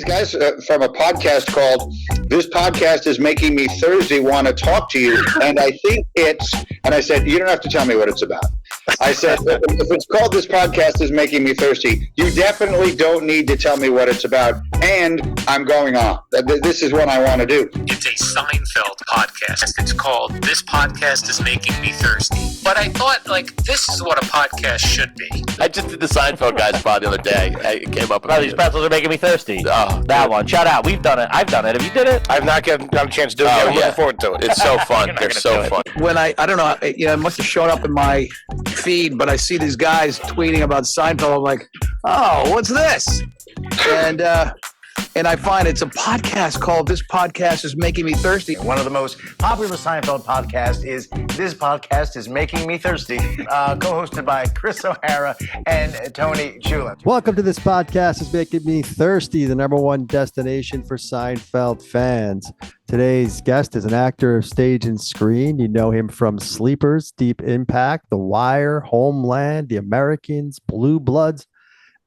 these guys from a podcast called This Podcast is Making Me Thursday Want to Talk to You. And I think and I said, you don't have to tell me what it's about. I said, if it's called This Podcast is Making Me Thirsty, you definitely don't need to tell me what it's about. And I'm going on. This is what I want to do. It's a Seinfeld podcast. It's called This Podcast is Making Me Thirsty. But I thought, this is what a podcast should be. I just did the Seinfeld guys pod the other day. It came up. These pretzels are making me thirsty. Oh, that one. Shout out. We've done it. I've done it. Have you did it? I've not gotten a chance to do it yet. I'm looking forward to it. It's so fun. They're so fun. When I don't know, it must have shown up in my feed, but I see these guys tweeting about Seinfeld. I'm like, oh, what's this? And I find it's a podcast called This Podcast is Making Me Thirsty. One of the most popular Seinfeld podcasts is This Podcast is Making Me Thirsty, co-hosted by Chris O'Hara and Tony Chulin. Welcome to This Podcast is Making Me Thirsty, the number one destination for Seinfeld fans. Today's guest is an actor of stage and screen. You know him from Sleepers, Deep Impact, The Wire, Homeland, The Americans, Blue Bloods.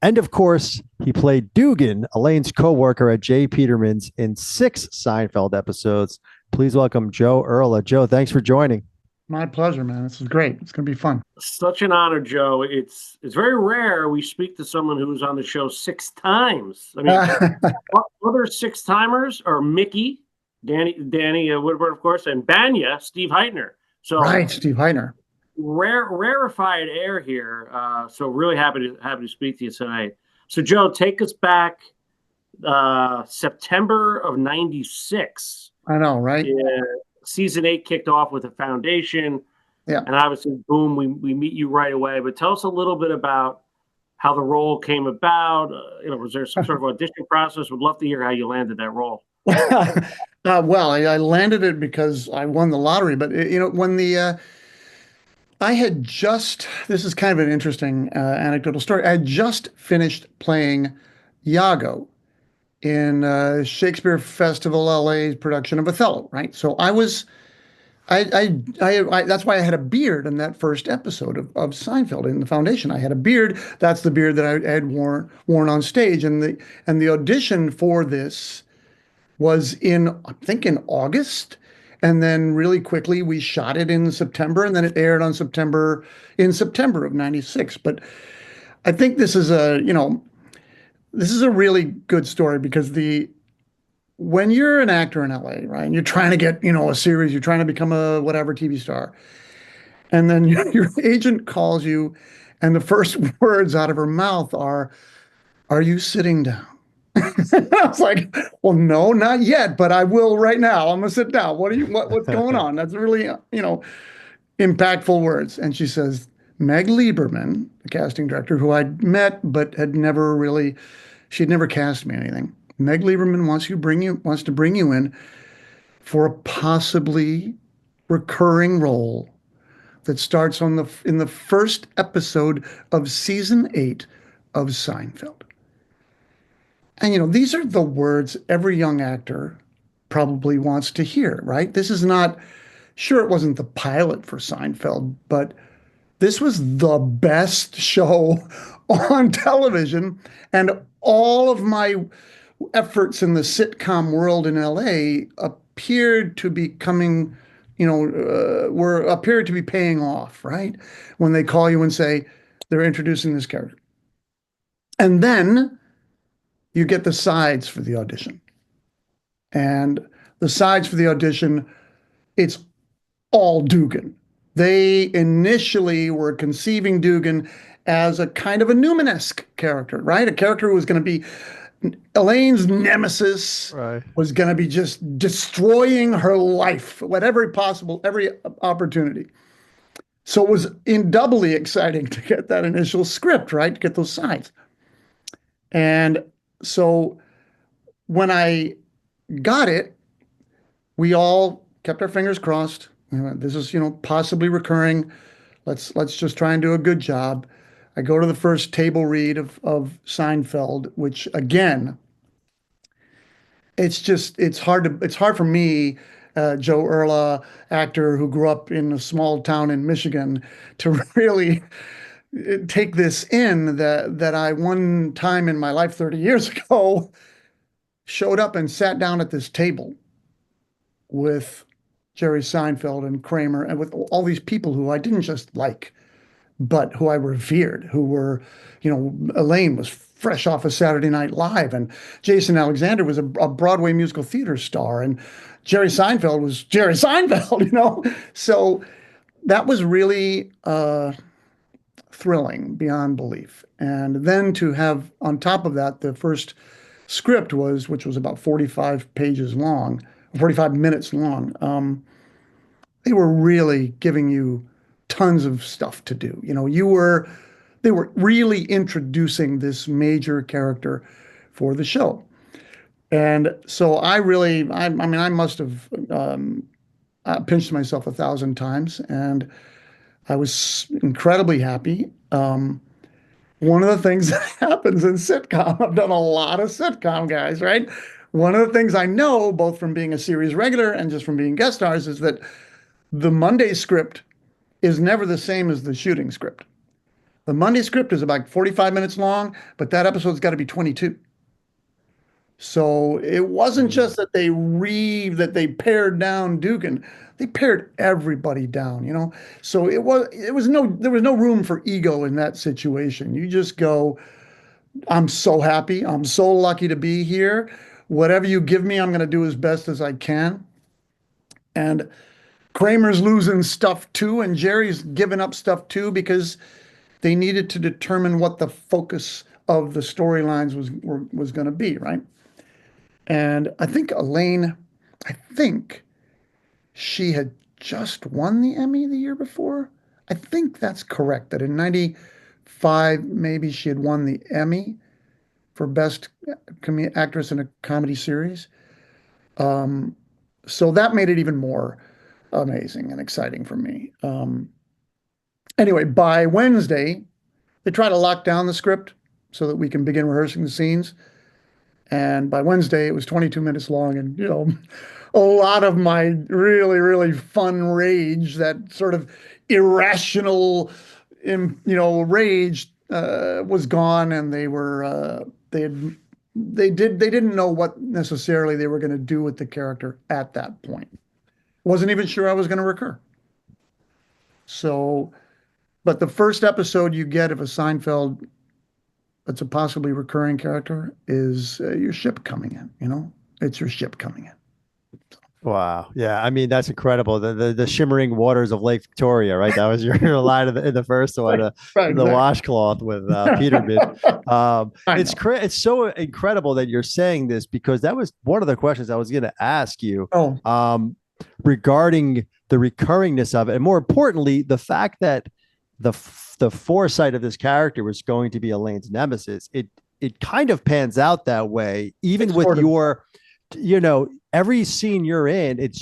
And of course, he played Dugan, Elaine's co-worker at J. Peterman's in 6 Seinfeld episodes. Please welcome Joe Urla. Joe, thanks for joining. My pleasure, man. This is great. It's going to be fun. Such an honor, Joe. It's very rare we speak to someone who was on the show 6 times. I mean, other 6-timers are Mickey, Danny Woodward, of course, and Banya, Steve Heitner. So right, Steve Heitner. Rarefied air here, so really happy to speak to you tonight. So, Joe, take us back September of '96. I know, right? Yeah, season 8 kicked off with a foundation, yeah, and obviously, boom, we meet you right away. But tell us a little bit about how the role came about. Was there some sort of audition process? Would love to hear how you landed that role. Well, I landed it because I won the lottery. But when I had just, this is kind of an interesting anecdotal story. I had just finished playing Iago in Shakespeare Festival LA's production of Othello, right? So I that's why I had a beard in that first episode of Seinfeld in the foundation. I had a beard. That's the beard that I had worn on stage. And the audition for this was in August. And then really quickly, we shot it in September, and then it aired in September of '96. But I think this is a really good story because when you're an actor in LA, right, and you're trying to get, a series, you're trying to become a whatever TV star, and then your agent calls you, and the first words out of her mouth are you sitting down? I was like, well, no, not yet, but I will right now. I'm gonna sit down. What's going on? That's really, impactful words. And she says, Meg Lieberman, the casting director, who I'd met but she'd never cast me anything. Meg Lieberman wants to bring you in for a possibly recurring role that starts in the first episode of season 8 of Seinfeld. And, these are the words every young actor probably wants to hear, right? This is not, sure, it wasn't the pilot for Seinfeld, but this was the best show on television. And all of my efforts in the sitcom world in LA appeared to be paying off, right? When they call you and say, they're introducing this character. And then you get the sides for the audition. And the sides for the audition, it's all Dugan. They initially were conceiving Dugan as a kind of a Newman-esque character, right? A character who was going to be Elaine's nemesis, right, was going to be just destroying her life, whatever possible, every opportunity. So it was doubly exciting to get that initial script, right? To get those sides. And so when I got it, we all kept our fingers crossed. This is, possibly recurring. Let's just try and do a good job. I go to the first table read of Seinfeld, which again, it's hard for me, Joe Urla, actor who grew up in a small town in Michigan, to really take this in that I one time in my life 30 years ago showed up and sat down at this table with Jerry Seinfeld and Kramer and with all these people who I didn't just like, but who I revered, who were, Elaine was fresh off of Saturday Night Live, and Jason Alexander was a Broadway musical theater star, and Jerry Seinfeld was Jerry Seinfeld, So that was really thrilling beyond belief. And then to have on top of that, the first script which was about 45 pages long, 45 minutes long. They were really giving you tons of stuff to do. They were really introducing this major character for the show. And so I must have pinched myself 1,000 times, and I was incredibly happy. One of the things that happens in sitcom, I've done a lot of sitcom, guys, right? One of the things I know, both from being a series regular and just from being guest stars, is that the Monday script is never the same as the shooting script. The Monday script is about 45 minutes long, but that episode's got to be 22. So it wasn't just that they pared down Dugan. They pared everybody down, So there was no room for ego in that situation. You just go, I'm so happy. I'm so lucky to be here. Whatever you give me, I'm going to do as best as I can. And Kramer's losing stuff too, and Jerry's giving up stuff too, because they needed to determine what the focus of the storylines was going to be, right? And I think Elaine, she had just won the Emmy the year before. I think that's correct, that in 95, maybe she had won the Emmy for Best Actress in a Comedy Series. So that made it even more amazing and exciting for me. Anyway, by Wednesday, they try to lock down the script so that we can begin rehearsing the scenes. And by Wednesday, it was 22 minutes long. And, a lot of my really, really fun rage, that sort of irrational, rage was gone. And they didn't know what necessarily they were going to do with the character at that point. Wasn't even sure I was going to recur. So, but the first episode you get of a Seinfeld that's a possibly recurring character is your ship coming in, it's your ship coming in. Wow. Yeah. I mean, that's incredible. The shimmering waters of Lake Victoria, right? That was your line in the first one, right, exactly. The washcloth with Peterman. It's so incredible that you're saying this, because that was one of the questions I was going to ask you regarding the recurringness of it. And more importantly, the fact that the foresight of this character was going to be Elaine's nemesis. It kind of pans out that way, even with your, every scene you're in, it's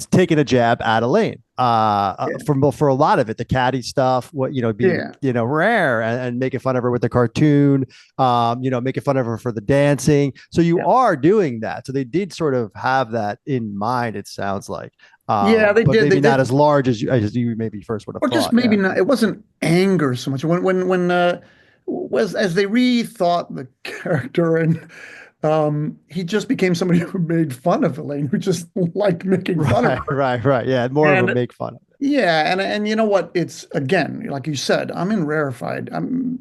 taking a jab at Elaine. For a lot of it, the catty stuff, rare and making fun of her with the cartoon, making fun of her for the dancing. So you are doing that. So they did sort of have that in mind, it sounds like. They did. Maybe not as large as you maybe first would have thought. Or just maybe not. It wasn't anger so much. When as they rethought the character, and he just became somebody who made fun of Elaine, who just liked making fun of her. Right. Yeah, more of a make fun. Yeah, and you know what? It's, again, like you said, I'm in rarefied.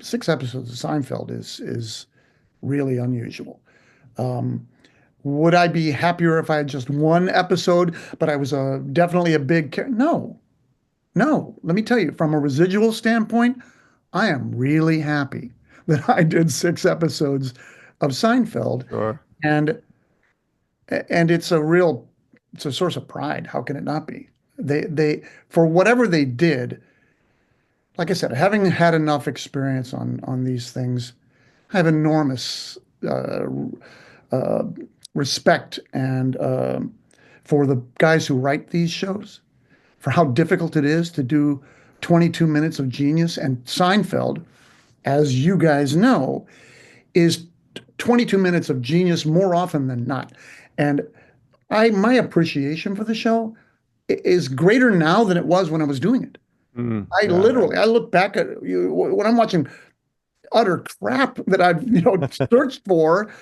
6 episodes of Seinfeld is really unusual. Would I be happier if I had just 1 episode, but I was definitely a big character? No. Let me tell you, from a residual standpoint, I am really happy that I did 6 episodes of Seinfeld. Sure. And it's a source of pride. How can it not be? They for whatever they did, like I said, having had enough experience on these things, I have enormous respect and for the guys who write these shows, for how difficult it is to do 22 minutes of genius. And Seinfeld, as you guys know, is 22 minutes of genius more often than not. And my appreciation for the show is greater now than it was when I was doing it. I look back at when I'm watching utter crap that I've searched for.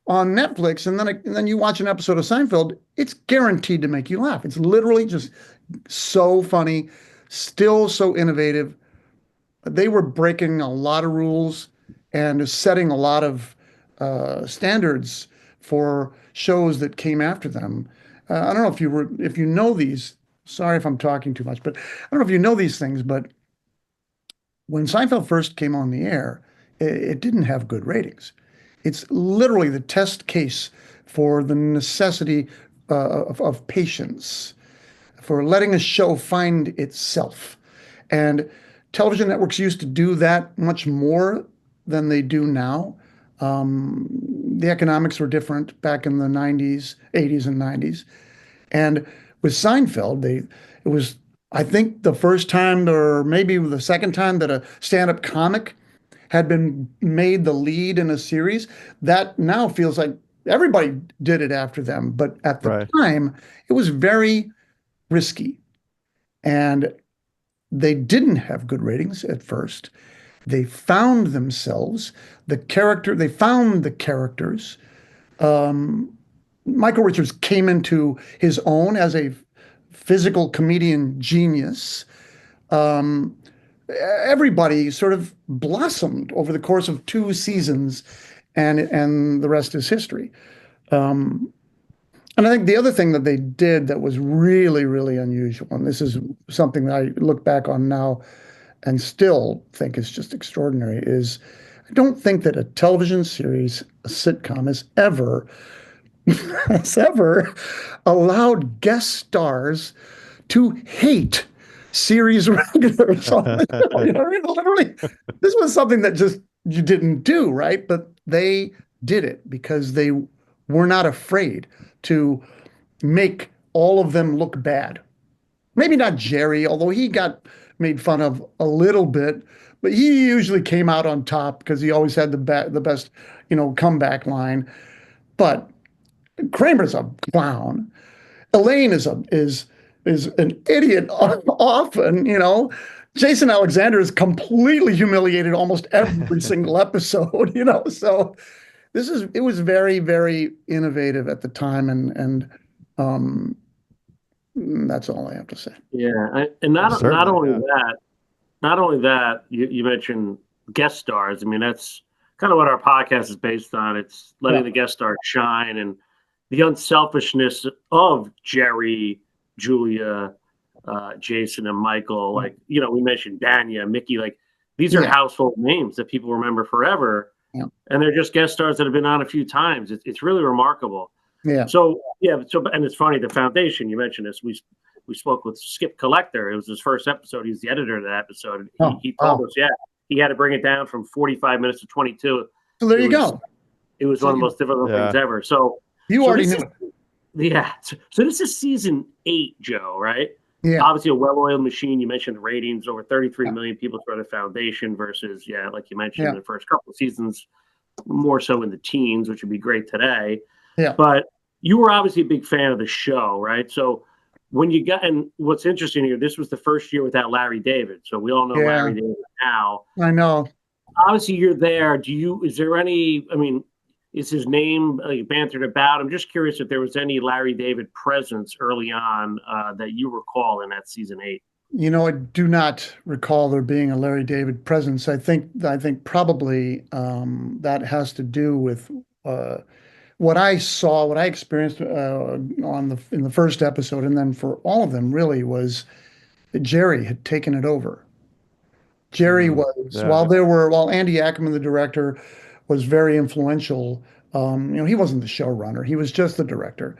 on Netflix, and then you watch an episode of Seinfeld, it's guaranteed to make you laugh. It's literally just so funny, still so innovative. They were breaking a lot of rules and setting a lot of standards for shows that came after them. I don't know if you know these. Sorry if I'm talking too much, but I don't know if you know these things. But when Seinfeld first came on the air, it didn't have good ratings. It's literally the test case for the necessity of patience, for letting a show find itself. And television networks used to do that much more than they do now. The economics were different back in the 90s, 80s, and 90s. And with Seinfeld, it was, I think, the first time or maybe the second time that a stand-up comic had been made the lead in a series. That now feels like everybody did it after them. But at the time, it was very risky. And they didn't have good ratings at first. They found themselves, they found the characters. Michael Richards came into his own as a physical comedian genius. Everybody sort of blossomed over the course of 2 seasons, and the rest is history. And I think the other thing that they did that was really, really unusual, and this is something that I look back on now and still think is just extraordinary, is I don't think that a television series, a sitcom, has ever allowed guest stars to hate series regulars. Literally, this was something that just you didn't do, right? But they did it because they were not afraid to make all of them look bad. Maybe not Jerry, although he got made fun of a little bit, but he usually came out on top because he always had the best, comeback line. But Kramer's a clown. Elaine is an idiot often, Jason Alexander is completely humiliated almost every single episode, So it was very, very innovative at the time, and that's all I have to say. Yeah, and not only that, you mentioned guest stars. I mean, that's kind of what our podcast is based on. It's letting the guest stars shine, and the unselfishness of Jerry, Julia, Jason, and Michael. Like, we mentioned Danya, Mickey. Like, these are household names that people remember forever. Yeah. And they're just guest stars that have been on a few times. It's really remarkable. Yeah. So and it's funny, the foundation, you mentioned this. We spoke with Skip Collector. It was his first episode. He was the editor of that episode. He told us, he had to bring it down from 45 minutes to 22. So there you go. It was one of the most difficult things ever. So you already knew. Yeah. So this is season 8, Joe, right? Yeah. Obviously a well-oiled machine. You mentioned the ratings, over 33 million people through the foundation versus, like you mentioned, the first couple of seasons, more so in the teens, which would be great today. Yeah. But you were obviously a big fan of the show, right? So when you got, and what's interesting here, this was the first year without Larry David. So we all know Larry David now. I know. Obviously you're there. Is there any, is his name bantered about? I'm just curious if there was any Larry David presence early on that you recall in that season 8. I do not recall there being a Larry David presence. I think probably that has to do with what I saw, what I experienced in the first episode, and then for all of them really was that Jerry had taken it over. Jerry was while Andy Ackerman, the director, was very influential. He wasn't the showrunner; he was just the director.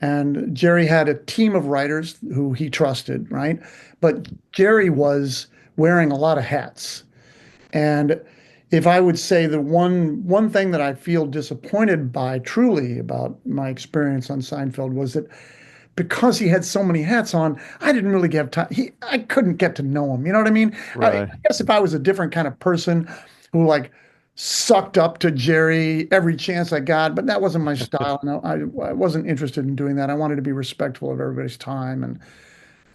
And Jerry had a team of writers who he trusted, right? But Jerry was wearing a lot of hats. And if I would say the one thing that I feel disappointed by truly about my experience on Seinfeld was that because he had so many hats on, I didn't really have time. I couldn't get to know him. You know what I mean? Right. I guess if I was a different kind of person who sucked up to Jerry every chance I got, but that wasn't my style. No, I wasn't interested in doing that. I wanted to be respectful of everybody's time.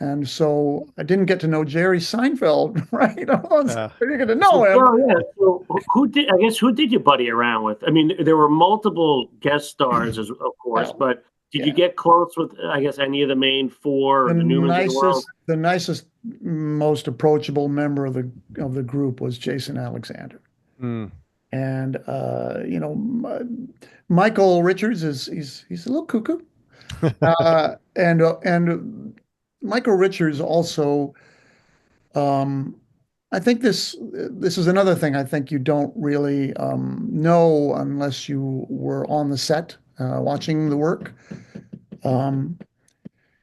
And so I didn't get to know Jerry Seinfeld, right? I didn't get to know him. Well, yeah. So who did you buddy around with? I mean, there were multiple guest stars, of course, but did you get close with, I guess, any of the main four or the Newmans of the world? The nicest, most approachable member of the group was Jason Alexander. And Michael Richards he's a little cuckoo. And Michael Richards also, I think this is another thing I think you don't really know unless you were on the set watching the work.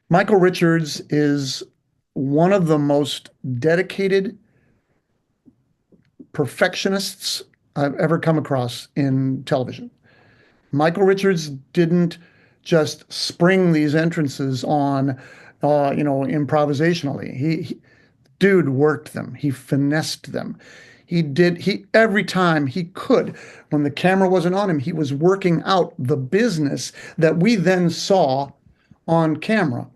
Michael Richards is one of the most dedicated perfectionists I've ever come across in television. Michael Richards didn't just spring these entrances on, improvisationally. He dude worked them. He finessed them. He every time he could, when the camera wasn't on him, he was working out the business that we then saw on camera.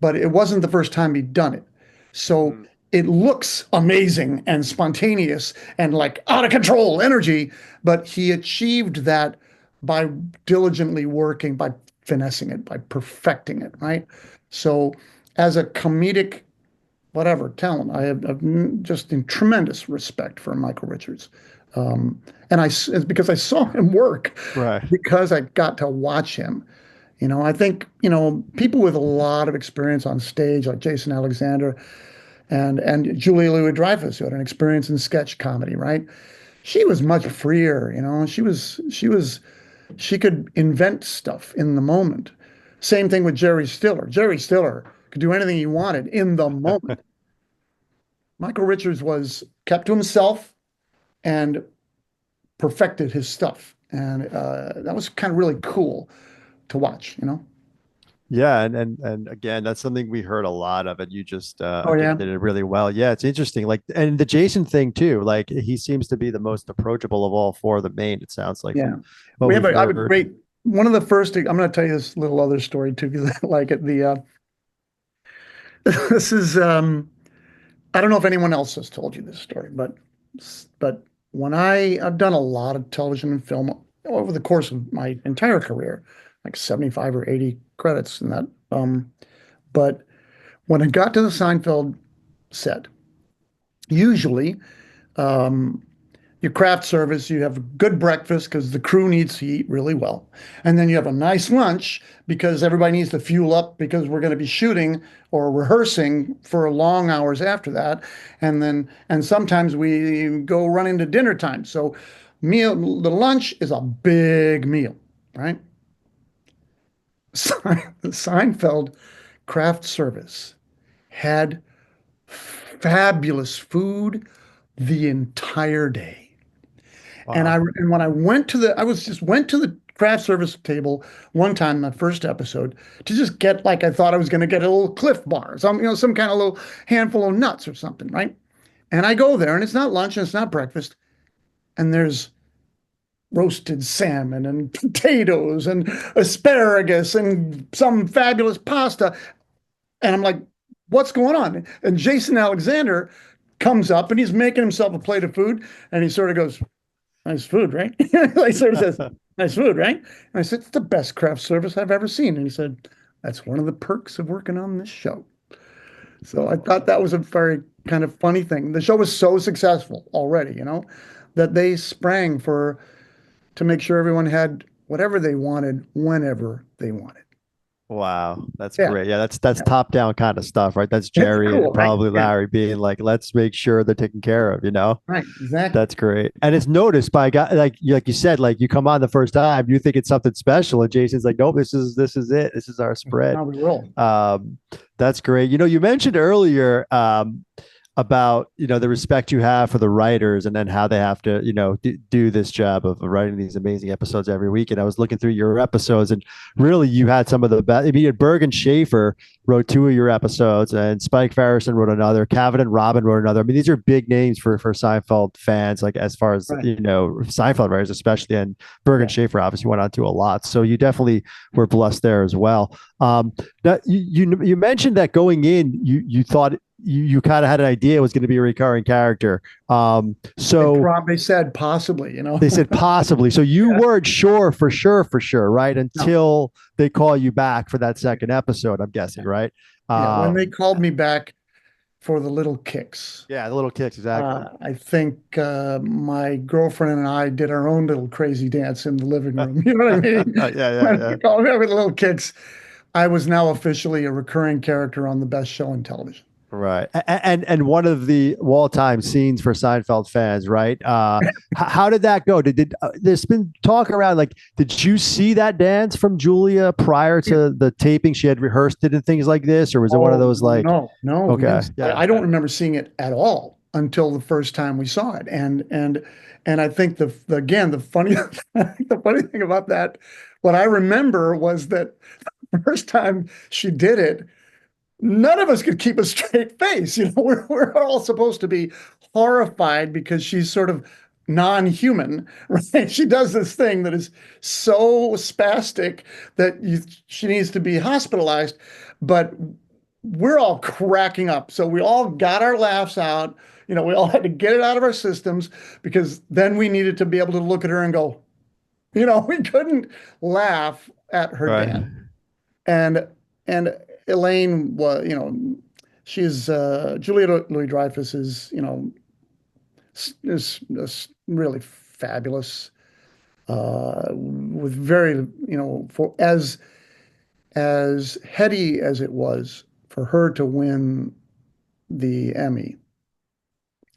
But it wasn't the first time he'd done it. So it looks amazing and spontaneous and like out of control energy, but he achieved that by diligently working, by finessing it, by perfecting it, right? So as a comedic talent, I have just in tremendous respect for Michael Richards. And it's because I saw him work, right? Because I got to watch him. I think, people with a lot of experience on stage, like Jason Alexander and Julia Louis-Dreyfus, who had an experience in sketch comedy, right? She was much freer, she could invent stuff in the moment. Same thing with Jerry Stiller. Jerry Stiller could do anything he wanted in the moment. Michael Richards was kept to himself and perfected his stuff. And that was kind of really cool to watch, Yeah, and again, that's something we heard a lot of, and you just did it really well. Yeah, it's interesting. Like, and the Jason thing too. Like, he seems to be the most approachable of all four of the main. It sounds like. Yeah, we have a great one of the first. I'm going to tell you this little other story too, because I like it. This is I don't know if anyone else has told you this story, but when I've done a lot of television and film over the course of my entire career, like 75 or 80 credits in that. But when I got to the Seinfeld set, usually your craft service, you have a good breakfast because the crew needs to eat really well. And then you have a nice lunch because everybody needs to fuel up because we're going to be shooting or rehearsing for long hours after that. And sometimes we go run into dinner time. So the lunch is a big meal, right? The Seinfeld craft service had fabulous food the entire day. Wow. And when I went to the craft service table one time in the first episode to just get, like, I thought I was going to get a little Cliff Bar, some kind of little handful of nuts or something, right? And I go there and it's not lunch and it's not breakfast, and there's roasted salmon and potatoes and asparagus and some fabulous pasta. And I'm like, what's going on? And Jason Alexander comes up and he's making himself a plate of food and he sort of goes, nice food, right? He sort of says, nice food, right? And I said, it's the best craft service I've ever seen. And he said, that's one of the perks of working on this show. So I thought that was a very kind of funny thing. The show was so successful already, that they sprang to make sure everyone had whatever they wanted, whenever they wanted. Wow, that's great. Yeah, that's top down kind of stuff, right? That's Jerry and probably Larry being like, let's make sure they're taken care of, Right, exactly. That's great. And it's noticed by a guy like you said, like you come on the first time, you think it's something special, and Jason's like, nope, this is it. This is our spread. How we roll. That's great. You mentioned earlier about the respect you have for the writers and then how they have to do this job of writing these amazing episodes every week. And I was looking through your episodes, and really you had some of the best. I mean, you had Bergen Schaefer wrote 2 of your episodes, and Spike Ferguson wrote another. Cavitt and Robin wrote another. I mean, these are big names for Seinfeld fans, like as far as Seinfeld writers especially, and Bergen Schaefer obviously went on to a lot. So you definitely were blessed there as well. Now you mentioned that going in, you thought you kind of had an idea it was going to be a recurring character. So they said possibly, they said possibly. So you weren't sure for sure, right? Until they call you back for that second episode, I'm guessing, right? When they called me back for the little kicks. Yeah, the little kicks, exactly. I think my girlfriend and I did our own little crazy dance in the living room. You know what I mean? When they called me with the little kicks, I was now officially a recurring character on the best show on television. Right. And one of the all-time scenes for Seinfeld fans, right? How did that go? There's been talk around, like, did you see that dance from Julia prior to the taping? She had rehearsed it and things like this, or was it one of those like no. Okay. Yeah. I don't remember seeing it at all until the first time we saw it. And I think the funny thing about that, what I remember was that the first time she did it, none of us could keep a straight face. We're all supposed to be horrified because she's sort of non-human, right? She does this thing that is so spastic that she needs to be hospitalized, but we're all cracking up. So we all got our laughs out. We all had to get it out of our systems, because then we needed to be able to look at her and go, we couldn't laugh at her dance. And Elaine was, she's Julia Louis-Dreyfus is really fabulous, with very, for as heady as it was for her to win the Emmy,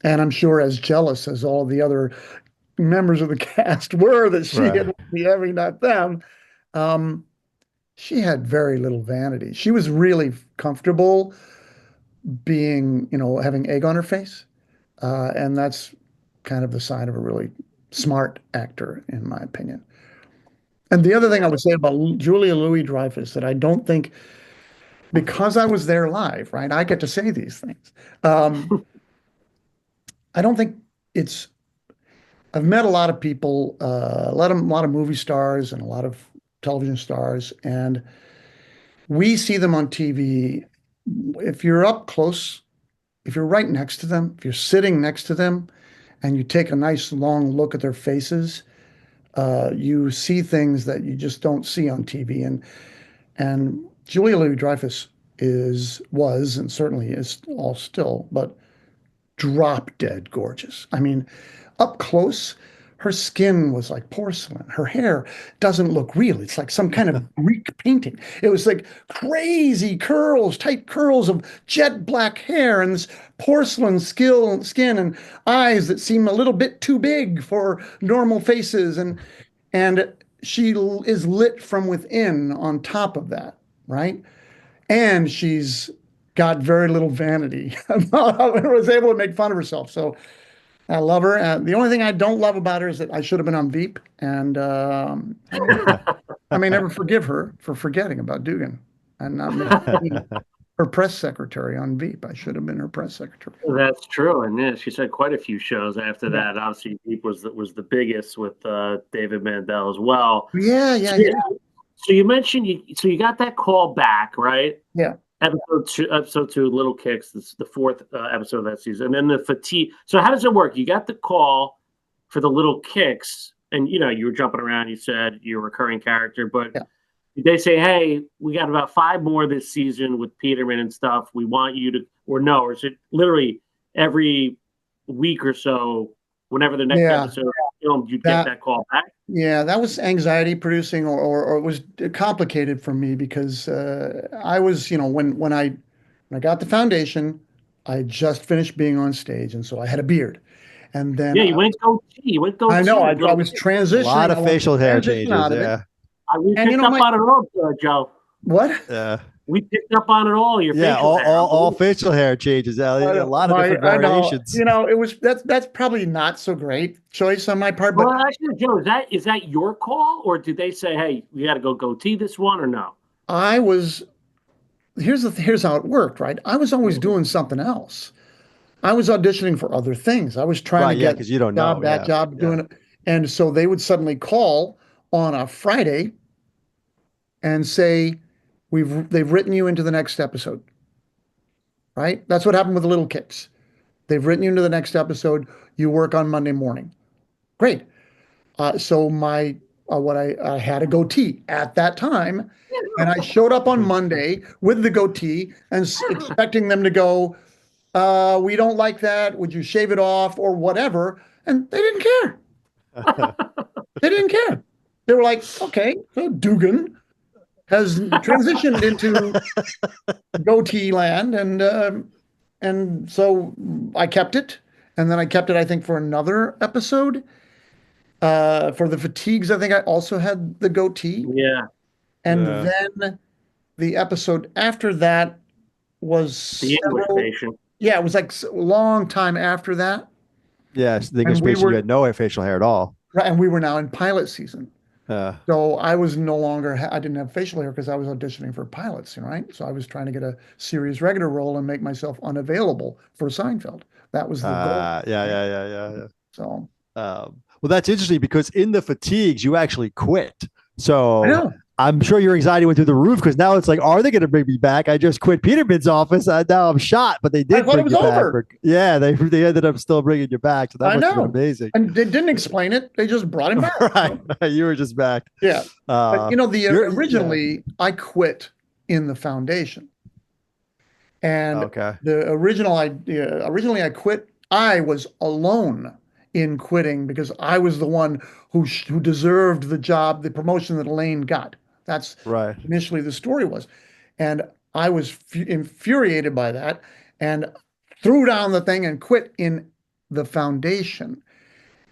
and I'm sure as jealous as all the other members of the cast were that she had won the Emmy, not them. She had very little vanity. She was really comfortable being, having egg on her face. And that's kind of the sign of a really smart actor, in my opinion. And the other thing I would say about Julia Louis-Dreyfus, that I don't think, because I was there live, right? I get to say these things. I don't think I've met a lot of people, a lot of movie stars and a lot of television stars, and we see them on TV. If you're up close, if you're right next to them, if you're sitting next to them, and you take a nice long look at their faces, you see things that you just don't see on TV. And Julia Louis-Dreyfus was and certainly is all still, but drop dead gorgeous. I mean, up close, her skin was like porcelain. Her hair doesn't look real. It's like some kind of Greek painting. It was like crazy curls, tight curls of jet black hair, and this porcelain skin and eyes that seem a little bit too big for normal faces. And she is lit from within on top of that, right? And she's got very little vanity. Was able to make fun of herself. So I love her. The only thing I don't love about her is that I should have been on Veep, and I may never forgive her for forgetting about Dugan and not making her press secretary on Veep. I should have been her press secretary. That's true, and yeah, she's had quite a few shows after that. Obviously, Veep was the biggest with David Mandel as well. Yeah. So you mentioned you got that call back, right? Yeah. Episode 2, Little Kicks, this is the 4th episode of that season. And then the fatigue. So how does it work? You got the call for the Little Kicks, and you were jumping around. You said you're a recurring character, but did they say, hey, we got about 5 more this season with Peterman and stuff, we want you to, or is it literally every week or so, whenever the next episode is filmed, you'd get that call back? Yeah, that was anxiety producing, or it was complicated for me, because I was, when I got the foundation, I just finished being on stage, and so I had a beard. And then you went goatee. I know, I was transitioning. A lot of facial hair changes, yeah. We picked up on it all, Joe. What? Yeah. We picked up on it all. Your Yeah, facial hair. all facial hair changes. A lot of different variations. You know, that's probably not so great choice on my part. But well, actually, Joe, is that your call, or did they say, "Hey, we got to go goatee this one," or no? I was here's how it worked, right? I was always doing something else. I was auditioning for other things. I was trying to get because you don't know that job doing it. And so they would suddenly call on a Friday and say, they've written you into the next episode. Right? That's what happened with the little kids. They've written you into the next episode. You work on Monday morning. Great. So I had a goatee at that time, and I showed up on Monday with the goatee and expecting them to go, we don't like that. Would you shave it off or whatever? And they didn't care. They didn't care. They were like, okay, so Dugan has transitioned into goatee land, and so I kept it, and then I kept it, I think, for another episode. For the fatigues, I think I also had the goatee. Yeah. And then the episode after that was the English patient. Yeah, it was like a long time after that. Yes, the English patient, you had no facial hair at all. Right, and we were now in pilot season. So I was no longer, I didn't have facial hair because I was auditioning for pilots, right? So I was trying to get a series regular role and make myself unavailable for Seinfeld. That was the goal. Yeah. So, well, that's interesting because in the fatigues, you actually quit. So I'm sure your anxiety went through the roof because now it's like, are they going to bring me back? I just quit Peterman's office. Now I'm shot, but they did bring you back. Yeah, they ended up still bringing you back. So that must have been amazing. And they didn't explain it. They just brought him back. Right. You were just back. Yeah. But, originally, I quit in the foundation. And the original idea, originally I quit. I was alone in quitting because I was the one who deserved the job, the promotion that Elaine got. That's initially the story was. And I was infuriated by that and threw down the thing and quit in the foundation,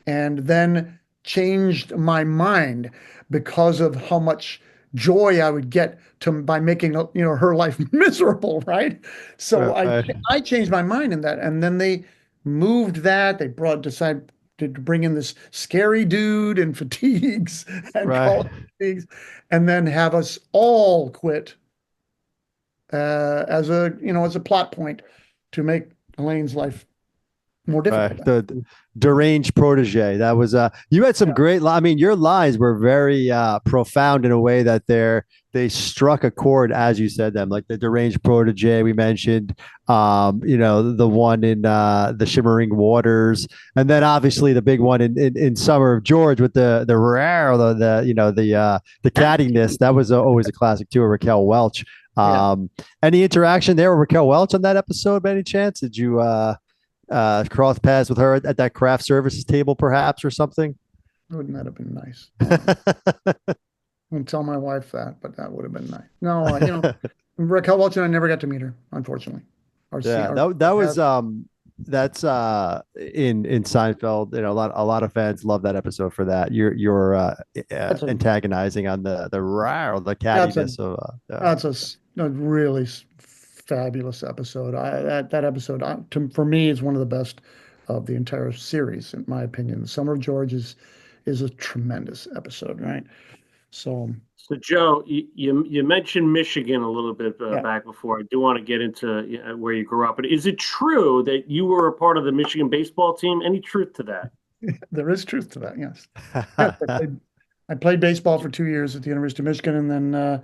and then changed my mind because of how much joy I would get by making her life miserable, right? So I changed my mind in that, and then they moved that. They decided to bring in this scary dude in fatigues and call it fatigues, and then have us all quit as a plot point to make Elaine's life more difficult. The deranged protege. That was you had some great. I mean, your lines were very profound in a way that they struck a chord as you said them. Like the deranged protege we mentioned. The one in the Shimmering Waters, and then obviously the big one in Summer of George with the cattiness. That was always a classic too. Raquel Welch. Any interaction there with Raquel Welch on that episode by any chance? Did you cross paths with her at that craft services table perhaps or something? Wouldn't that have been nice? I won't tell my wife that, but that would have been nice. No, Raquel Welch and I never got to meet her, unfortunately. That's in Seinfeld. A lot of fans love that episode for that. You're antagonizing on the cattiness of that's a really fabulous episode. That episode for me is one of the best of the entire series, in my opinion. The Summer of George is a tremendous episode, right? So Joe, you mentioned Michigan a little bit back before. I do want to get into where you grew up, but is it true that you were a part of the Michigan baseball team? Any truth to that? There is truth to that. Yes. I played baseball for 2 years at the University of Michigan, and then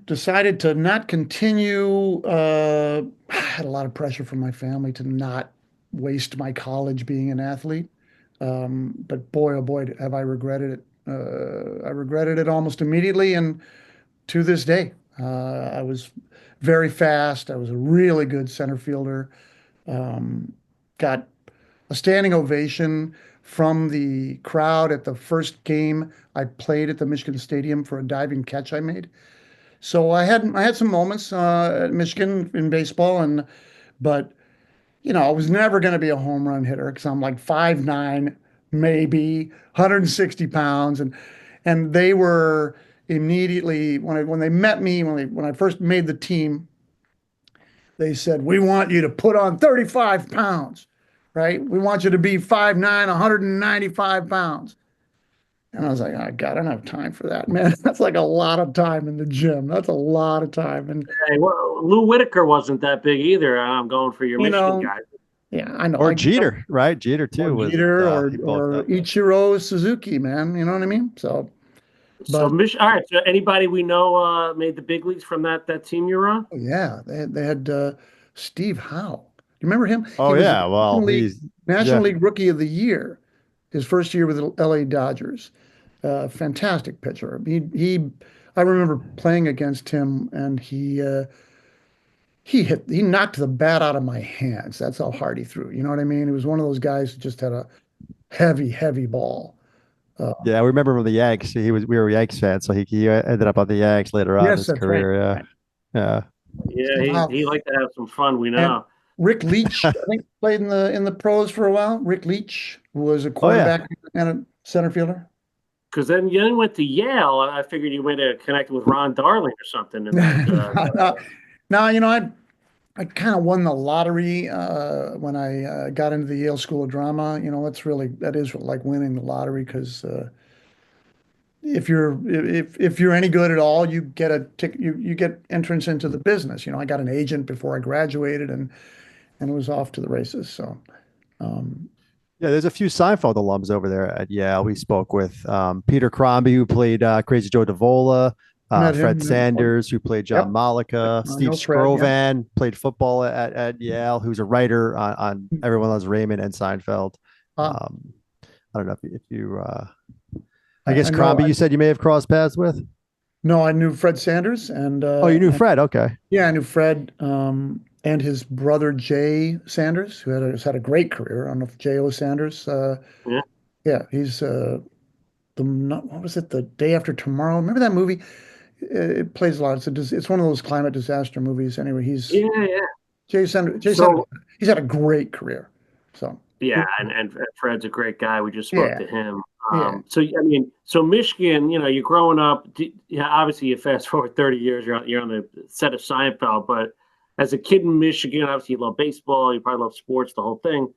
decided to not continue. I had a lot of pressure from my family to not waste my college being an athlete. But boy, oh boy, have I regretted it. I regretted it almost immediately, and to this day, I was very fast. I was a really good center fielder. Got a standing ovation from the crowd at the first game I played at the Michigan Stadium for a diving catch I made. So I had some moments at Michigan in baseball, but I was never going to be a home run hitter because I'm like 5'9", maybe 160 pounds, and they were immediately when they met me, when I first made the team, they said, "We want you to put on 35 pounds, right? We want you to be 5'9", 195 pounds." And I was like, "Oh God, I don't have time for that, man. That's like a lot of time in the gym. That's a lot of time." And Hey, well, Lou Whitaker wasn't that big either. I'm going for your you Michigan know, guy. yeah, I know. Or Jeter, right? Jeter too Or was Jeter he bulked or up. Ichiro Suzuki, man. You know what I mean? So, So, but all right. So, anybody we know made the big leagues from that team you were on? yeah, they had Steve Howe. You remember him? He Oh was yeah, well National League Rookie of the Year, his first year with the LA Dodgers. Fantastic pitcher. I remember playing against him, and he knocked the bat out of my hands. That's how hard he threw. You know what I mean? He was one of those guys who just had a heavy ball. Yeah, I remember him with the Yanks. We were Yanks fans, so he ended up on the Yanks later on in Yes, his that's right. career. Yeah, Right. yeah. Yeah, Steve Howe. he liked to have some fun. We And know. Rick Leach, I think, played in the pros for a while. Rick Leach was a Oh yeah. quarterback and a center fielder. Because then you went to Yale. I figured you went to connect with Ron Darling or something. And that, Now, I kind of won the lottery when I got into the Yale School of Drama. That is like winning the lottery because if you're any good at all, you get you get entrance into the business. I got an agent before I graduated and it was off to the races. So. Yeah, there's a few Seinfeld alums over there at Yale. We spoke with Peter Crombie, who played Crazy Joe Davola, Met Fred him. Sanders, who played John Yep. Malika, I Steve know Fred, yeah. Scrovan, played football at Yale, who's a writer on Everyone Loves Raymond and Seinfeld. Ah. I don't know if you I guess Crombie, I you said you may have crossed paths with? No, I knew Fred Sanders and Oh, you knew Fred. Okay. yeah, I knew Fred and his brother Jay Sanders, who has had a great career. I don't know if J.O. Sanders. Yeah. Yeah, he's what was it? The Day After Tomorrow. Remember that movie? It plays a lot. It's one of those climate disaster movies. Anyway, yeah. Jay Sanders. He's had a great career. So yeah, and Fred's a great guy. We just spoke to him. Yeah. So Michigan, you're growing up. Obviously, you fast forward 30 years, you're on the set of Seinfeld. But as a kid in Michigan, obviously you love baseball, you probably love sports, the whole thing.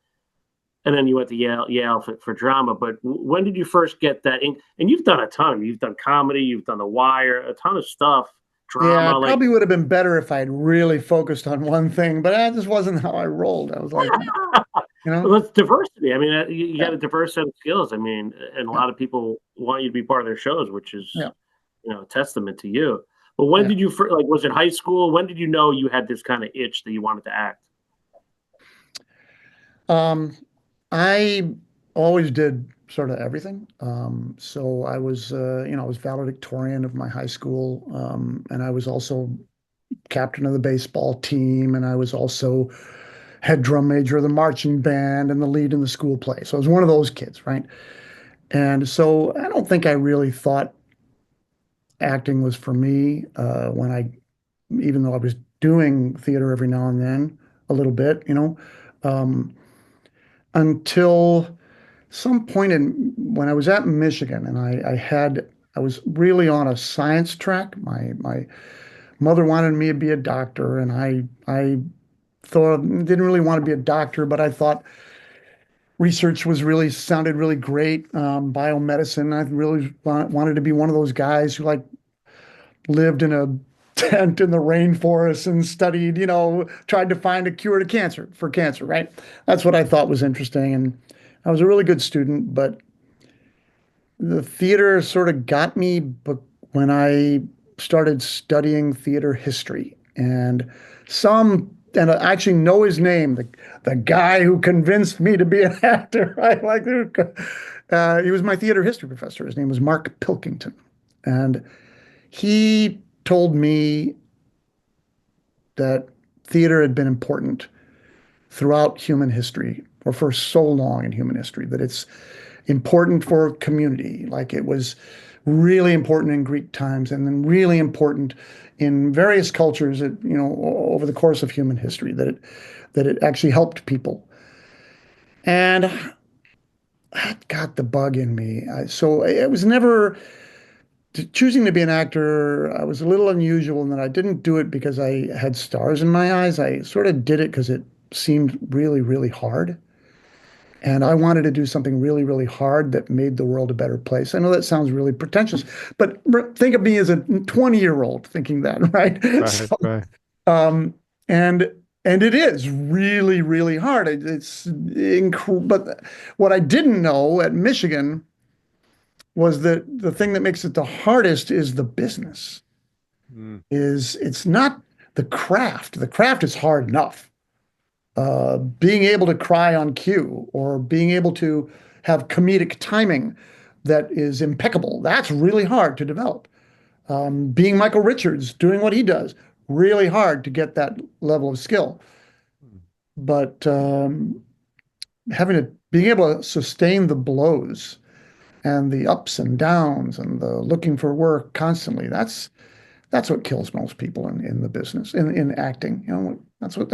And then you went to Yale for drama. But when did you first get that? And you've done a ton. You've done comedy, you've done The Wire, a ton of stuff. Drama. Yeah, it probably would have been better if I had really focused on one thing, but that just wasn't how I rolled. I was like, Well, it's diversity. I mean, you got a diverse set of skills. I mean, and a lot of people want you to be part of their shows, which is, a testament to you. But when did you was it high school? When did you know you had this kind of itch that you wanted to act? I always did sort of everything. So I was, I was valedictorian of my high school, and I was also captain of the baseball team, and I was also head drum major of the marching band and the lead in the school play. So I was one of those kids, right? And so I don't think I really thought acting was for me even though I was doing theater every now and then, a little bit, until some point when I was at Michigan and I was really on a science track. My mother wanted me to be a doctor, and I thought didn't really want to be a doctor, but I thought research sounded really great. Biomedicine. I really wanted to be one of those guys who lived in a tent in the rainforest and studied, tried to find a cure for cancer, right? That's what I thought was interesting. And I was a really good student, but the theater sort of got me when I started studying theater history. And I actually know his name, the guy who convinced me to be an actor, right? He was my theater history professor. His name was Mark Pilkington. And he told me that theater had been important throughout human history, or for so long in human history, that it's important for community. Like it was really important in Greek times, and then really important in various cultures, over the course of human history, that it actually helped people. And that got the bug in me. So it was never choosing to be an actor, I was a little unusual in that I didn't do it because I had stars in my eyes. I sort of did it because it seemed really, really hard. And I wanted to do something really, really hard that made the world a better place. I know that sounds really pretentious, but think of me as a 20-year-old thinking that, right? Right. And it is really, really hard. But what I didn't know at Michigan was that the thing that makes it the hardest is the business. It's not the craft. The craft is hard enough. Being able to cry on cue or being able to have comedic timing that is impeccable, that's really hard to develop. Being Michael Richards, doing what he does, really hard to get that level of skill. But being able to sustain the blows and the ups and downs and the looking for work constantly, that's what kills most people in the business, in acting. That's what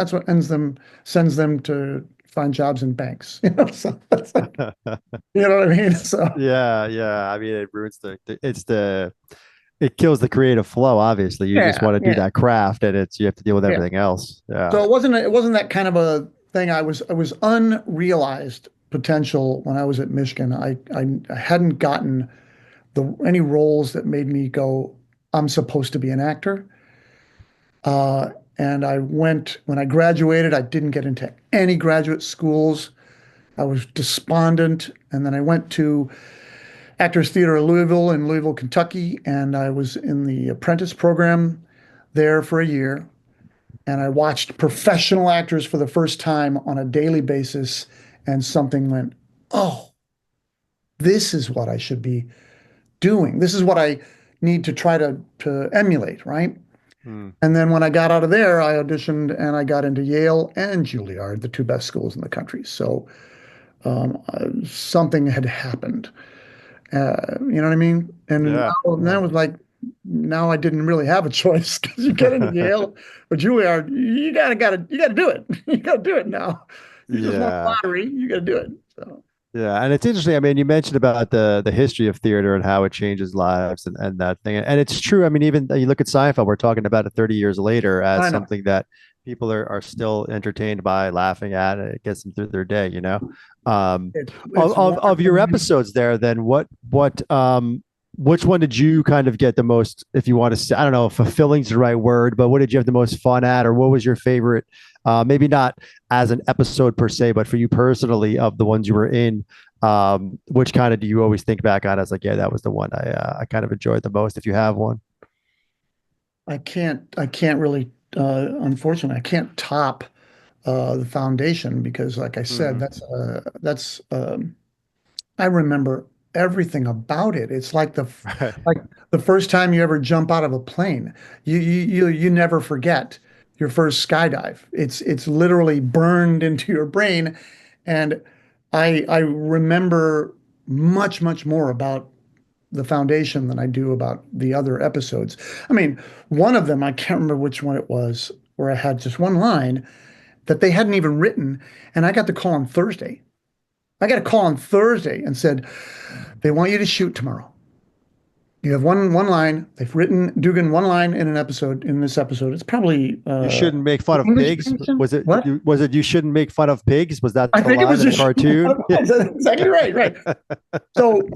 sends them to find jobs in banks. So you know what I mean? So yeah. I mean, it ruins it kills the creative flow. Obviously, you just want to do that craft, and you have to deal with everything else. Yeah. So it wasn't that kind of a thing. I was unrealized potential when I was at Michigan. I hadn't gotten any roles that made me go, I'm supposed to be an actor. And when I graduated, I didn't get into any graduate schools. I was despondent. And then I went to Actors Theater of Louisville in Louisville, Kentucky. And I was in the apprentice program there for a year. And I watched professional actors for the first time on a daily basis. And something went, oh, this is what I should be doing. This is what I need to try to emulate, right? And then when I got out of there, I auditioned and I got into Yale and Juilliard, the two best schools in the country. So something had happened. You know what I mean? And that was like, now I didn't really have a choice because you get into Yale or Juilliard, you gotta do it. You gotta do it now. You just want lottery, you gotta do it. So. Yeah, and it's interesting. I mean, you mentioned about the history of theater and how it changes lives and that thing. And it's true. I mean, even you look at Seinfeld, we're talking about it 30 years later as something that people are still entertained by, laughing at. It gets them through their day, Of your episodes there, then which one did you kind of get the most, if you want to say, I don't know if fulfilling is the right word, but what did you have the most fun at, or what was your favorite? Maybe not as an episode per se, but for you personally, of the ones you were in, which kind of do you always think back on as like, yeah, that was the one I kind of enjoyed the most, if you have one? I can't really, unfortunately, I can't top the Foundation because, like I said, I remember everything about it. It's like the first time you ever jump out of a plane. You never forget your first skydive. It's literally burned into your brain, and I remember much more about the Foundation than I do about the other episodes. I mean, one of them, I can't remember which one it was, where I had just one line that they hadn't even written, and I got the call on Thursday. I got a call on Thursday and said, they want you to shoot tomorrow. You have one line. They've written Dugan one line in this episode. It's probably you shouldn't make fun of pigs. Was it? What? Was it you shouldn't make fun of pigs? Was that I think it was a cartoon? That's exactly right. So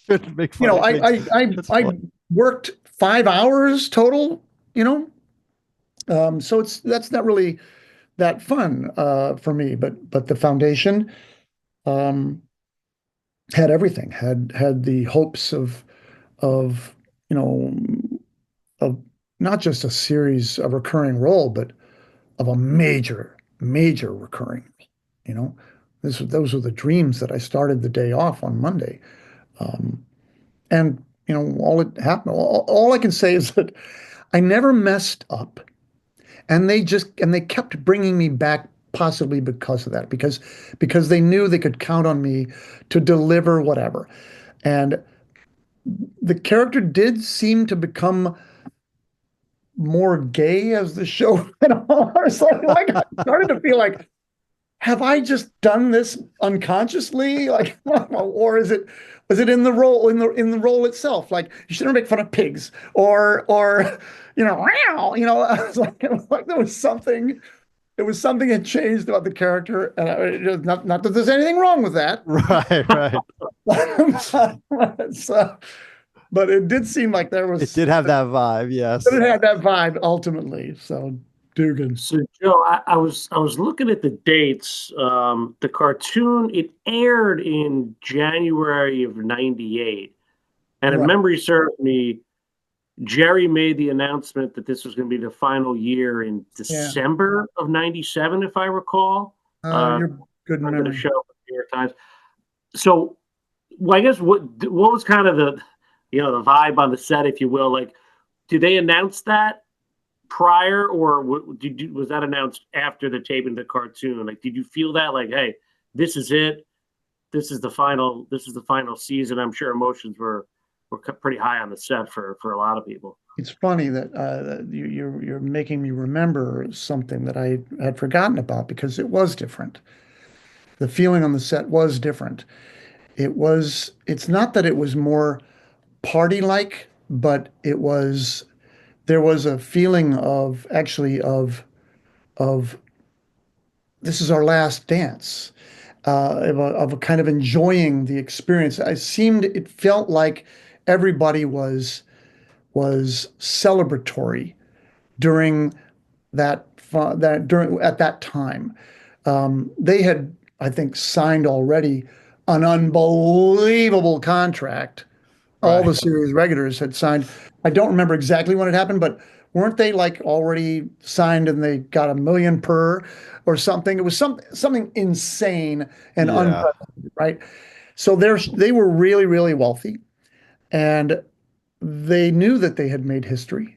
shouldn't make fun of pigs. I worked 5 hours total. So that's not really that fun for me. But the Foundation had everything. Had the hopes of not just a series, a recurring role, but of a major recurring. Those were the dreams that I started the day off on Monday, and all it happened. All I can say is that I never messed up, and they kept bringing me back. Possibly because of that, because they knew they could count on me to deliver whatever. And the character did seem to become more gay as the show went on. So I started to feel like, have I just done this unconsciously? Or is it Was it in the role in the role itself? Like you shouldn't make fun of pigs or wow, I was like there was something. It was something had changed about the character, and not that there's anything wrong with that. Right. But it did seem like there was. It did have that vibe, yes. It had that vibe ultimately. So Dugan. So Joe, I was looking at the dates. The cartoon, it aired in January of '98, and if memory serves me, Jerry made the announcement that this was going to be the final year in December of '97, if I recall. You're good memory. The show for the New York Times. So, well, I guess what was kind of the the vibe on the set, if you will? Like, did they announce that prior, or was that announced after the taping of the cartoon? Like, did you feel that, like, hey, this is it, this is the final season? I'm sure emotions were pretty high on the set for a lot of people. It's funny that you're making me remember something that I had forgotten about, because it was different. The feeling on the set was different. It's not that it was more party-like, but there was a feeling of this is our last dance, of a kind of enjoying the experience. It felt like everybody was celebratory during at that time. They had, I think, signed already an unbelievable contract. All the series regulars had signed. I don't remember exactly when it happened, but weren't they like already signed and they got $1 million per or something? It was something insane and unprecedented, right? So they were really, really wealthy, and they knew that they had made history.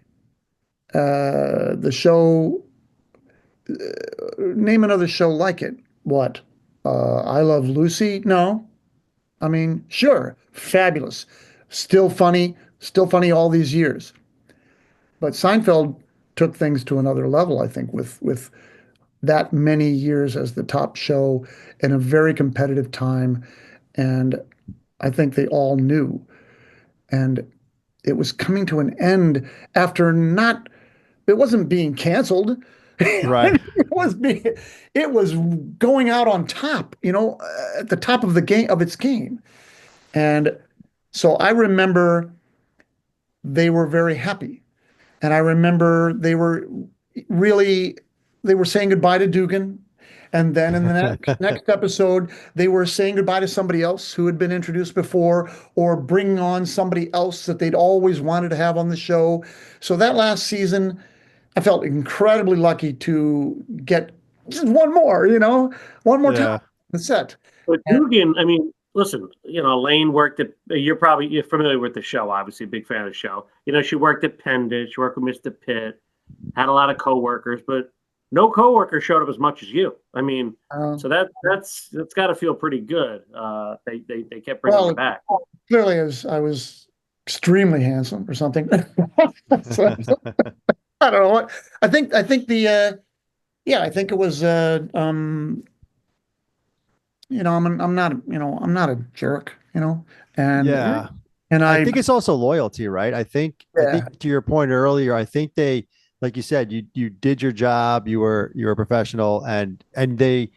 The show, name another show like it. What? I Love Lucy? No. I mean, sure, fabulous. Still funny all these years. But Seinfeld took things to another level, I think, with that many years as the top show in a very competitive time. And I think they all knew. And it was coming to an end after it wasn't being canceled. Right. it was going out on top, at the top of its game. And so I remember they were very happy. And I remember they were saying goodbye to Dugan. And then in the next episode, they were saying goodbye to somebody else who had been introduced before, or bringing on somebody else that they'd always wanted to have on the show. So that last season, I felt incredibly lucky to get just one more time on the set. But Dugan, I mean, listen, Lane worked at, you're familiar with the show, obviously, big fan of the show. She worked at Pendant, she worked with Mr. Pitt, had a lot of coworkers, but no coworker showed up as much as you. I mean, so that's got to feel pretty good. They kept bringing you back. Clearly, I was extremely handsome or something. So, I don't know what. I think it was. I'm not a jerk. And and I think it's also loyalty, right? I think to your point earlier, I think they, like you said, you did your job, you were a professional, and the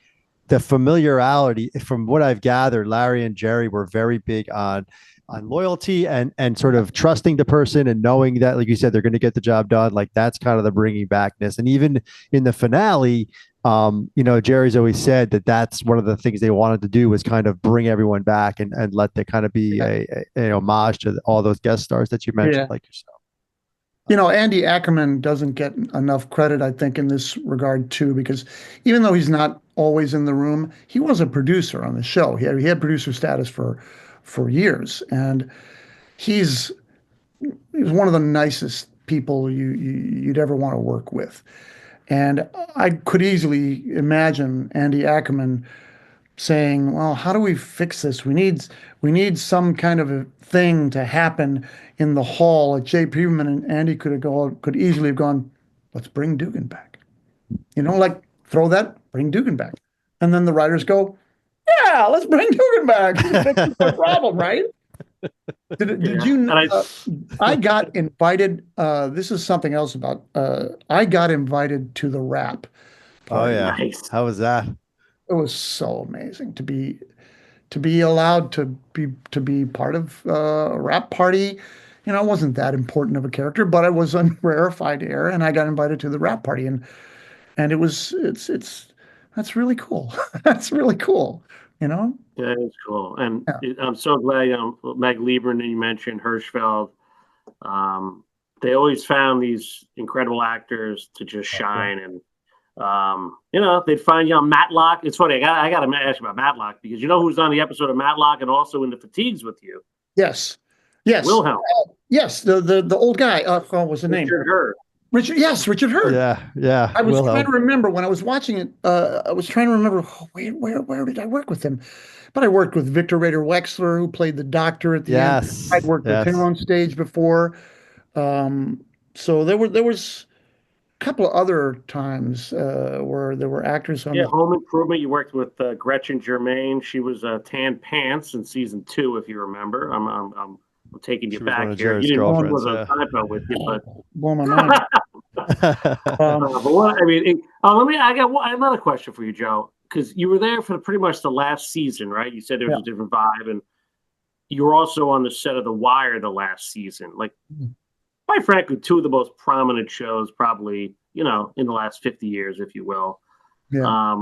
familiarity, from what I've gathered, Larry and Jerry were very big on loyalty and sort of trusting the person and knowing that, like you said, they're going to get the job done. Like that's kind of the bringing backness. And even in the finale, Jerry's always said that that's one of the things they wanted to do was kind of bring everyone back and let there kind of be a homage to all those guest stars that you mentioned, like yourself. Andy Ackerman doesn't get enough credit, I think, in this regard too, because even though he's not always in the room, he was a producer on the show. He had producer status for years, and he's one of the nicest people you'd ever want to work with. And I could easily imagine Andy Ackerman saying, well, how do we fix this? We need some kind of a thing to happen in the hall at J. Peterman, and Andy could easily have gone, let's bring Dugan back. Bring Dugan back. And then the writers go, yeah, let's bring Dugan back. Fix the problem, right? Did you? I got invited. This is something else about. I got invited to the rap party. Oh yeah. Nice. How was that? It was so amazing to be allowed to be part of a rap party. You know, I wasn't that important of a character, but I was on rarefied air, and I got invited to the rap party, and it's that's really cool. That's really cool. You know. That is cool, and Yeah. I'm so glad. Meg Lieberman, you mentioned Hirschfeld. They always found these incredible actors to just shine, and they'd find Matlock. It's funny. I got to ask you about Matlock because you know who's on the episode of Matlock and also in the Fatigues with you. Yes. Wilhelm. Yes, the old guy. What was the name? Richard Hurd. Richard Hurd. Yeah. I was trying to remember when I was watching it. I was trying to remember where did I work with him? But I worked with Victor Rader Wexler, who played the doctor at the end. I'd worked with him on stage before. So there was a couple of other times where there were actors on. Home Improvement. You worked with Gretchen Germain. She was Tan Pants in season 2, if you remember. I'm taking you back here. You didn't know it was a Seinfeld with you, but blow my mind. I got another question for you, Joe, because you were there for pretty much the last season, right? You said there was a different vibe, and you were also on the set of The Wire the last season. Like, quite frankly, 2 of the most prominent shows, probably in the last 50 years, if you will. Yeah.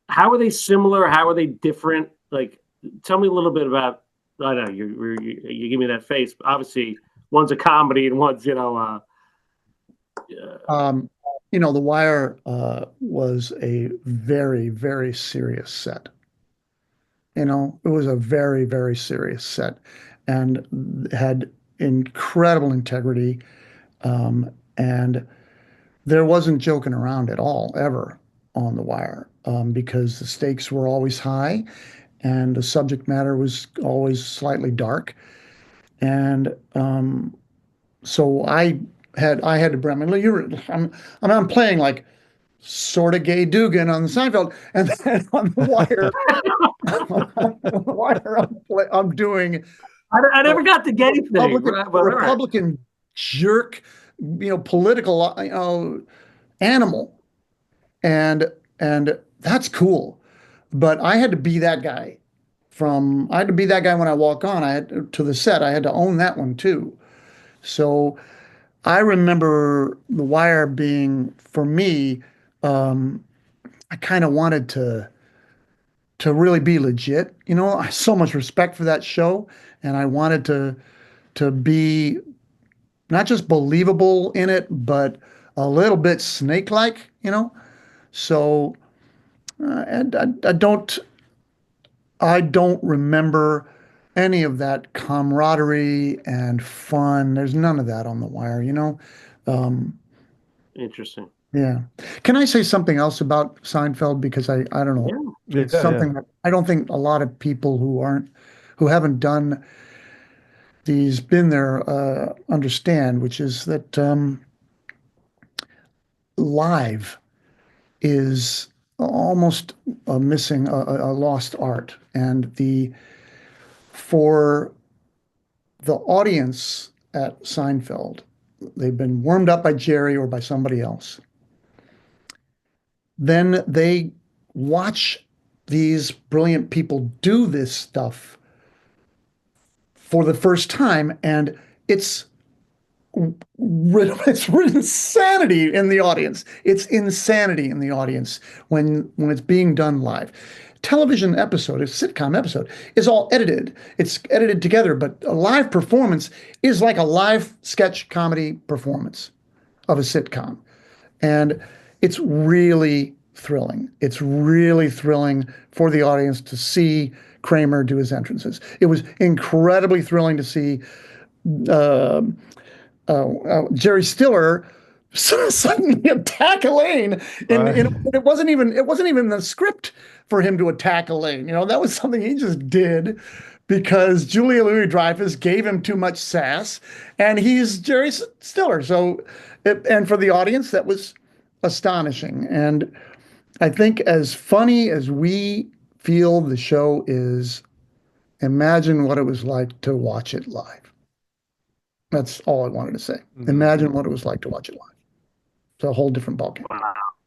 How are they similar? How are they different? Like, tell me a little bit about. I know you give me that face. But obviously, one's a comedy and one's The Wire was a very, very serious set. It was a very, very serious set, and had incredible integrity, and there wasn't joking around at all ever on The Wire, because the stakes were always high. And the subject matter was always slightly dark, and so I had to bring. I'm playing like sort of gay Dugan on the Seinfeld, and then on the Wire, I'm doing. I never got the gay thing. Republican jerk, political, animal, and that's cool. But I had to be that guy when I walk on. To the set. I had to own that one too. So I remember The Wire being, for me, I kind of wanted to really be legit. I have so much respect for that show, and I wanted to be not just believable in it, but a little bit snake-like. So. I don't remember any of that camaraderie and fun. There's none of that on The Wire, Interesting. Yeah. Can I say something else about Seinfeld? Because I don't know. Yeah. It's something that I don't think a lot of people who haven't been there, understand, which is that live is almost a lost art, and for the audience at Seinfeld, they've been warmed up by Jerry or by somebody else. Then they watch these brilliant people do this stuff for the first time, and it's insanity in the audience. It's insanity in the audience when it's being done live. Television episode, a sitcom episode, is all edited. It's edited together, but a live performance is like a live sketch comedy performance of a sitcom. And it's really thrilling. It's really thrilling for the audience to see Kramer do his entrances. It was incredibly thrilling to see Jerry Stiller suddenly attack Elaine, it wasn't even the script for him to attack Elaine. That was something he just did because Julia Louis-Dreyfus gave him too much sass, and he's Jerry Stiller. So, and for the audience, that was astonishing. And I think as funny as we feel the show is, imagine what it was like to watch it live. That's all I wanted to say. Imagine what it was like to watch it live. It's a whole different ballgame.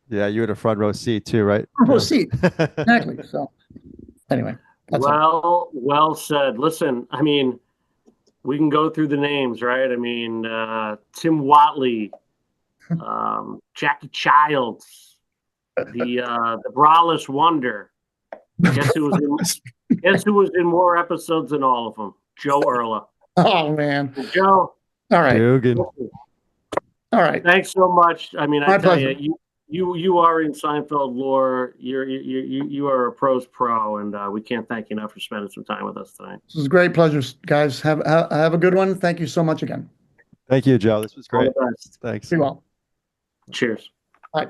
Yeah, you had a front row seat too, right? Front row seat. Exactly. So anyway. Well said. Listen, I mean, we can go through the names, right? I mean, Tim Watley, Jackie Childs, the Braless Wonder. Guess who was in more episodes than all of them? Joe Urla. Oh man, Joe. All right. Dugan. All right. Thanks so much. I mean, My pleasure. you are in Seinfeld lore. You are a pro's pro, and we can't thank you enough for spending some time with us tonight. This is a great pleasure, guys. Have a good one. Thank you so much again. Thank you, Joe. This was great. All the best. Thanks. Be well. Cheers. Bye.